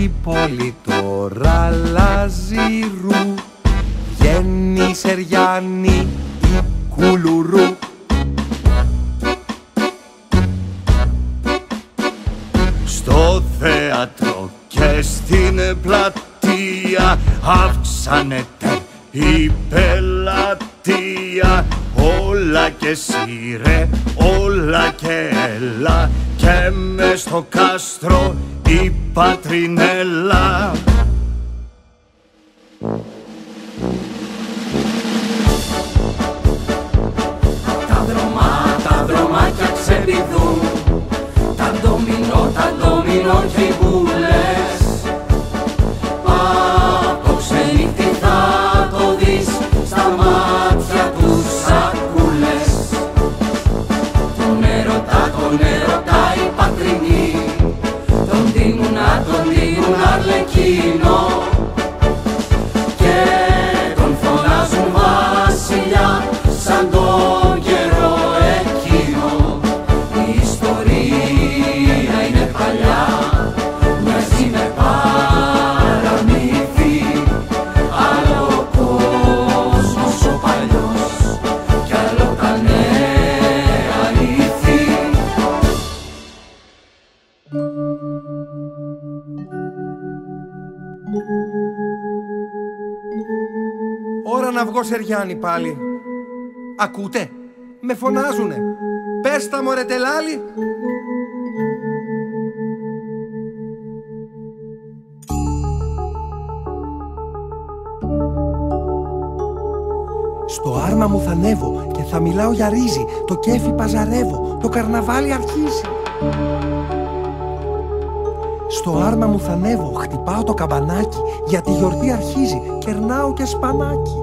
η πόλη τώρα αλλάζει ρου. Βγαίνει Σεριάννη η Κουλουρού. Στο θέατρο και στην πλατεία αυξάνεται η πελατεία. Όλα και σύρε, όλα και έλα, και μες στο κάστρο η Πατρινέλα. Τα δρομάκια ξεπηδούν, τα ντομινό και οι μπουλές. Από ξενύχτη θα το δεις στα μάτια τους σακούλες. Τον έρωτα οι πατρινοί τον τίνουν αρλεκίνο και τον φωνάζουν βασιλιά σαν τον καιρό εκείνο. Η ιστορία είναι παλιά, μοιάζει με παραμύθι, άλλο ο κόσμος ο παλιός κι άλλο τα νέα ήθη. Ώρα να βγω, Σεριάννη, πάλι. Ακούτε, με φωνάζουνε. Πες τα, μωρέ τελάλι. Στο άρμα μου θα ανέβω και θα μιλάω για ρύζι. Το κέφι παζαρεύω, το καρναβάλι αρχίζει. Στο άρμα μου θα ανέβω, χτυπάω το καμπανάκι, γιατί η γιορτή αρχίζει, κερνάω και σπανάκι.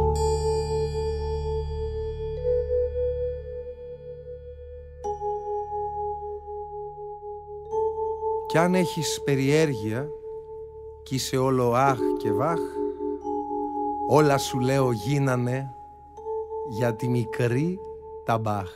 Κι αν έχεις περιέργεια κι είσαι όλο αχ και βάχ, όλα σου λέω γίνανε για τη μικρή τα Μπαχ.